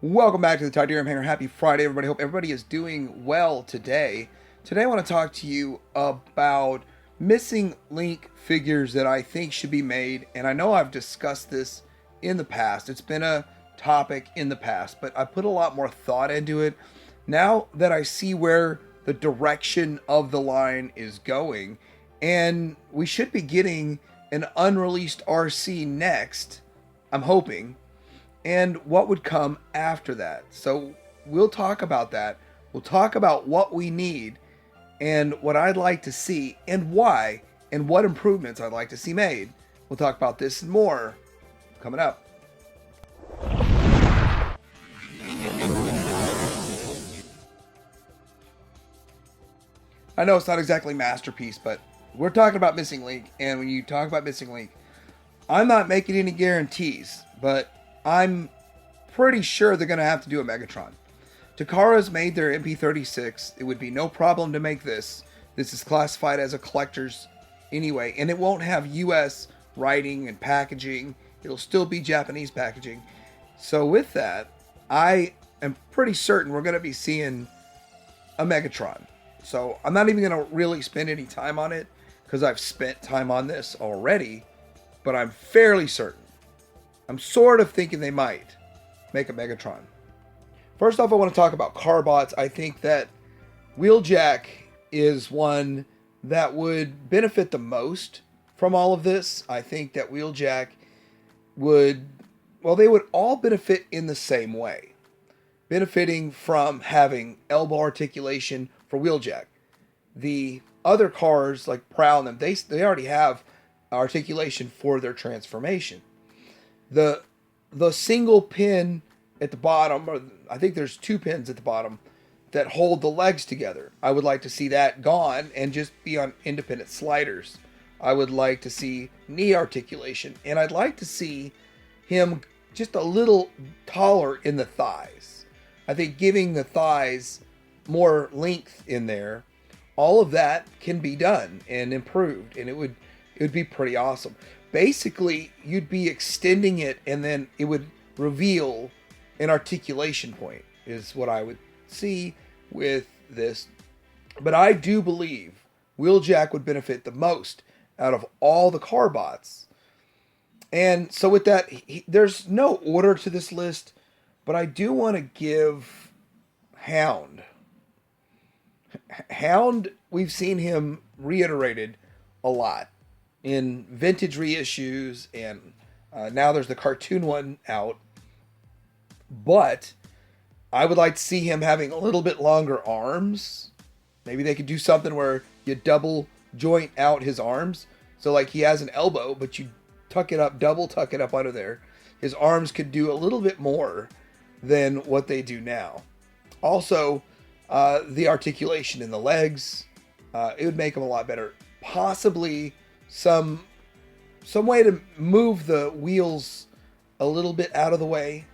Welcome back to the Tydirium Hanger. Happy Friday, everybody. Hope everybody is doing well today. Today I want to talk to you about missing link figures that I think should be made. And I know I've discussed this in the past. It's been a topic in the past, but I put a lot more thought into it. Now that I see where the direction of the line is going, and we should be getting an unreleased RC next, I'm hoping, and what would come after that. So we'll talk about that. We'll talk about what we need and what I'd like to see and why and what improvements I'd like to see made. We'll talk about this and more coming up. I know it's not exactly masterpiece, but we're talking about Missing Link, and when you talk about Missing Link, I'm not making any guarantees, but I'm pretty sure they're going to have to do a Megatron. Takara's made their MP36. It would be no problem to make this. This is classified as a collector's anyway, and it won't have US writing and packaging. It'll still be Japanese packaging. So with that, I am pretty certain we're going to be seeing a Megatron. So I'm not even going to really spend any time on it because I've spent time on this already, but I'm fairly certain. I'm sort of thinking they might make a Megatron. First off, I want to talk about Carbots. I think that Wheeljack is one that would benefit the most from all of this. I think that Wheeljack would, well, they would all benefit in the same way. Benefiting from having elbow articulation for Wheeljack. The other cars like Prowl and them, they already have articulation for their transformation. The single pin at the bottom, or I think there's two pins at the bottom that hold the legs together. I would like to see that gone and just be on independent sliders. I would like to see knee articulation, and I'd like to see him just a little taller in the thighs. I think giving the thighs more length in there, all of that can be done and improved, and it would be pretty awesome. Basically, you'd be extending it, and then it would reveal an articulation point, is what I would see with this. But I do believe Wheeljack would benefit the most out of all the Carbots. And so with that, there's no order to this list, but I do want to give Hound. Hound, we've seen him reiterated a lot in vintage reissues, and now there's the cartoon one out. But I would like to see him having a little bit longer arms. Maybe they could do something where you double joint out his arms. So like he has an elbow, but you tuck it up, double tuck it up under there. His arms could do a little bit more than what they do now. Also, the articulation in the legs, it would make them a lot better. Possibly some way to move the wheels a little bit out of the way,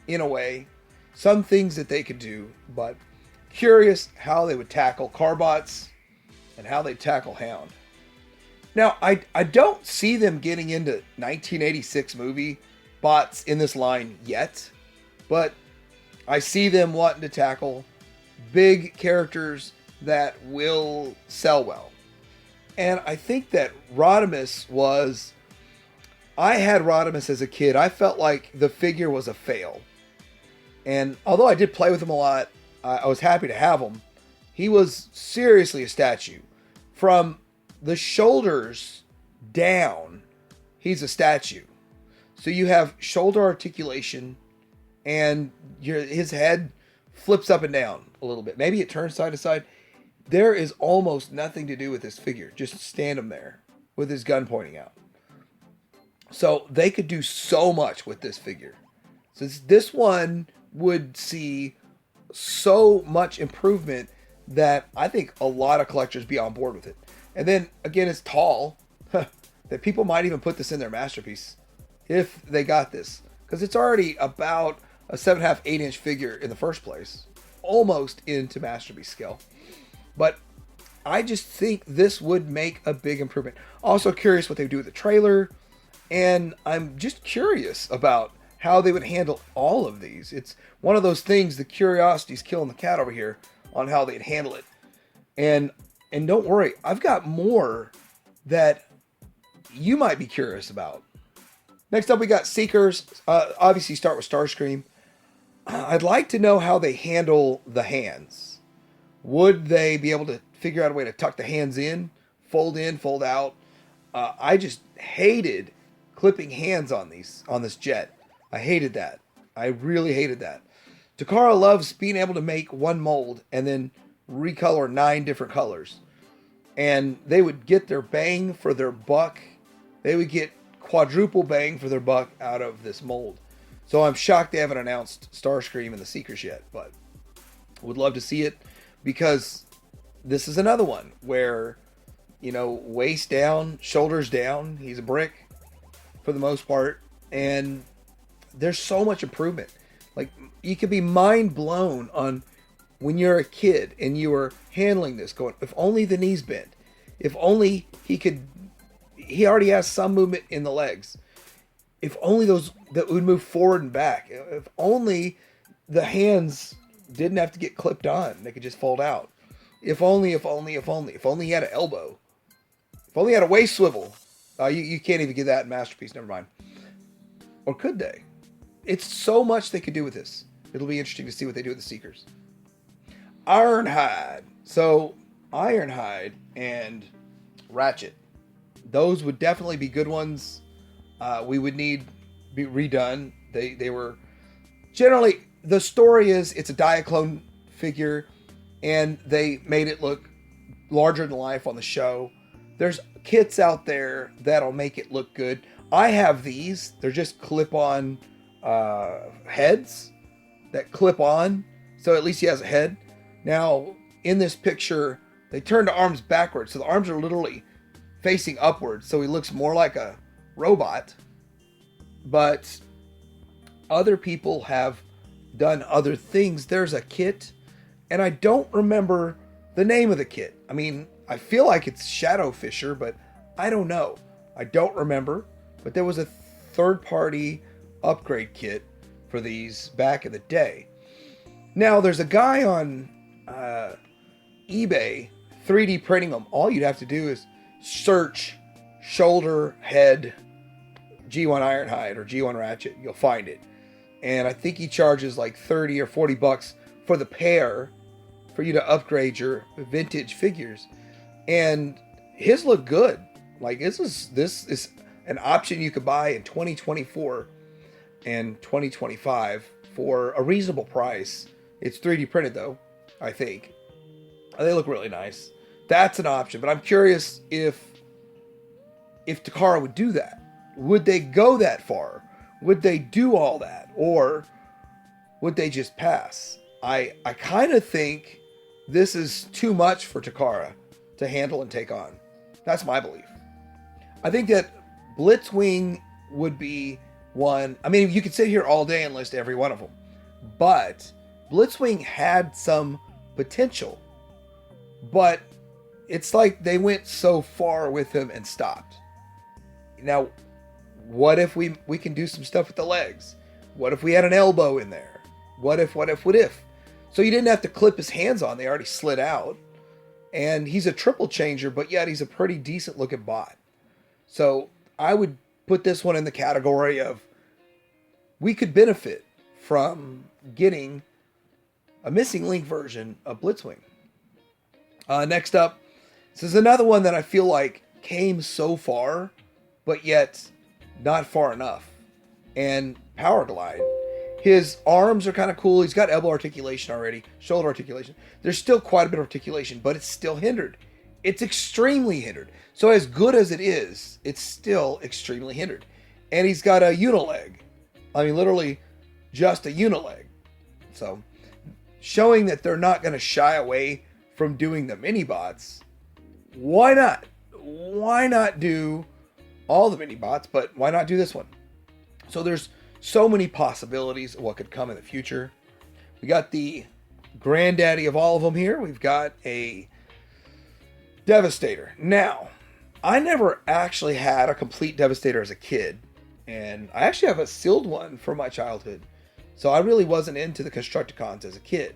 in a way. Some things that they could do, but curious how they would tackle Carbots and how they tackle Hound. Now, I don't see them getting into 1986 movie bots in this line yet, but I see them wanting to tackle big characters that will sell well. And I think that Rodmus was... I had Rodmus as a kid. I felt like the figure was a fail. And although I did play with him a lot, I was happy to have him. He was seriously a statue. From the shoulders down, he's a statue. So you have shoulder articulation, and his head flips up and down a little bit. Maybe it turns side to side. There is almost nothing to do with this figure. Just stand him there with his gun pointing out. So they could do so much with this figure. So this one would see so much improvement that I think a lot of collectors be on board with it. And then again, it's tall. That people might even put this in their masterpiece if they got this, because it's already about a 7.5, 8-inch figure in the first place, almost into masterpiece scale. But I just think this would make a big improvement. Also curious what they do with the trailer, and I'm just curious about how they would handle all of these. It's one of those things, the curiosity's killing the cat over here on how they'd handle it. And don't worry, I've got more that you might be curious about. Next up, we got Seekers. Obviously, start with Starscream. I'd like to know how they handle the hands. Would they be able to figure out a way to tuck the hands in, fold out? I just hated clipping hands on this jet. I hated that. I really hated that. Takara loves being able to make one mold and then recolor 9 different colors. And they would get their bang for their buck. They would get quadruple bang for their buck out of this mold. So I'm shocked they haven't announced Starscream and the Seekers yet, but would love to see it, because this is another one where, waist down, shoulders down. He's a brick for the most part. And there's so much improvement. Like, you could be mind blown on when you're a kid and you were handling this, going, if only the knees bent. If only he already has some movement in the legs. If only that would move forward and back. If only the hands didn't have to get clipped on. They could just fold out. If only. If only he had an elbow. If only he had a waist swivel. You can't even get that in Masterpiece, never mind. Or could they? It's so much they could do with this. It'll be interesting to see what they do with the Seekers. Ironhide. So, Ironhide and Ratchet. Those would definitely be good ones. We would need be redone. They were generally, the story is it's a Diaclone figure, and they made it look larger than life on the show. There's kits out there that'll make it look good. I have these. They're just clip-on heads that clip on, so at least he has a head. Now, in this picture, they turned the arms backwards, so the arms are literally facing upwards, so he looks more like a robot. But other people have done other things. There's a kit, and I don't remember the name of the kit. I mean, I feel like it's Shadow Fisher, but I don't know. I don't remember. But there was a third-party upgrade kit for these back in the day. Now, there's a guy on eBay 3D printing them. All you'd have to do is search shoulder, head, G1 Ironhide or G1 Ratchet. You'll find it. And I think he charges like 30 or 40 bucks for the pair for you to upgrade your vintage figures. And his look good. Like, this is an option you could buy in 2024 and 2025 for a reasonable price. It's 3D printed though, I think. They look really nice. That's an option, but I'm curious if Takara would do that. Would they go that far? Would they do all that? Or would they just pass? I kind of think this is too much for Takara to handle and take on. That's my belief. I think that Blitzwing would be one. I mean, you could sit here all day and list every one of them. But Blitzwing had some potential. But it's like they went so far with him and stopped. Now, what if we can do some stuff with the legs? What if we had an elbow in there? What if? So you didn't have to clip his hands on. They already slid out. And he's a triple changer, but yet he's a pretty decent looking bot. So I would put this one in the category of we could benefit from getting a missing link version of Blitzwing. Next up, this is another one that I feel like came so far, but yet not far enough. And Power Glide. His arms are kind of cool. He's got elbow articulation already, shoulder articulation. There's still quite a bit of articulation, but it's still hindered. It's extremely hindered. So as good as it is, it's still extremely hindered. And he's got a unileg. I mean, literally just a unileg. So showing that they're not going to shy away from doing the mini bots. Why not? Why not do all the mini bots, but why not do this one? So there's so many possibilities of what could come in the future. We got the granddaddy of all of them here. We've got a Devastator. Now, I never actually had a complete Devastator as a kid. And I actually have a sealed one from my childhood. So I really wasn't into the Constructicons as a kid.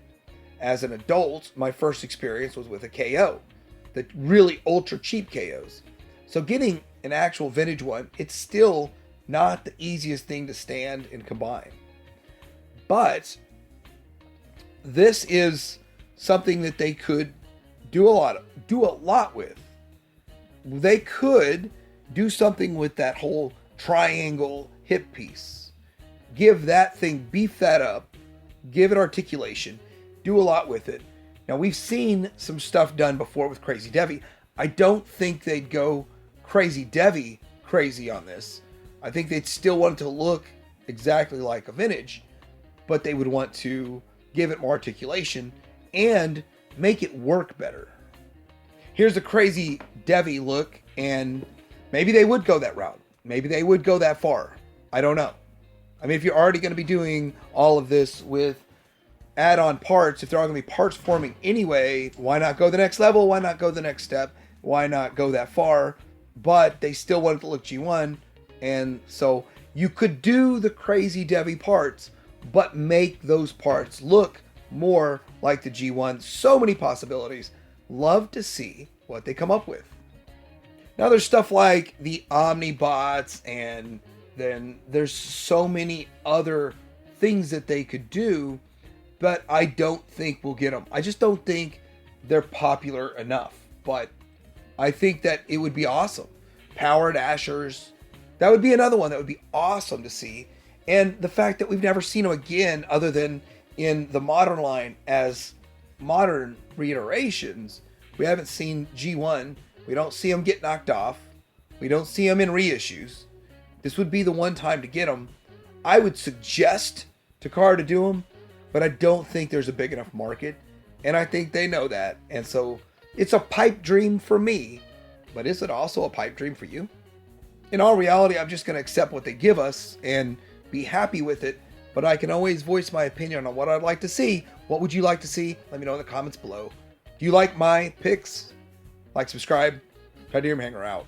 As an adult, my first experience was with a KO. The really ultra cheap KOs. So getting an actual vintage one, it's still not the easiest thing to stand and combine. But this is something that they could do a lot with. They could do something with that whole triangle hip piece. Give that thing, beef that up, give it articulation, do a lot with it. Now, we've seen some stuff done before with Crazy Devi. I don't think they'd go Crazy Devi crazy on this. I think they'd still want it to look exactly like a vintage, but they would want to give it more articulation and make it work better. Here's a Crazy Devi look, and maybe they would go that route. Maybe they would go that far. I don't know. I mean, if you're already going to be doing all of this with add-on parts, if they're all going to be parts forming anyway, why not go the next level? Why not go the next step? Why not go that far? But they still want it to look G1, and so you could do the Crazy Devi parts, but make those parts look more like the G1. So many possibilities. Love to see what they come up with. Now there's stuff like the Omnibots, and then there's so many other things that they could do, but I don't think we'll get them. I just don't think they're popular enough, but I think that it would be awesome. Powered Ashers, that would be another one that would be awesome to see. And the fact that we've never seen them again other than in the modern line as modern reiterations. We haven't seen G1. We don't see them get knocked off. We don't see them in reissues. This would be the one time to get them. I would suggest Takara to do them, but I don't think there's a big enough market. And I think they know that. And so it's a pipe dream for me, but is it also a pipe dream for you? In all reality, I'm just going to accept what they give us and be happy with it. But I can always voice my opinion on what I'd like to see. What would you like to see? Let me know in the comments below. Do you like my picks? Like, subscribe. Tridarium Hanger out.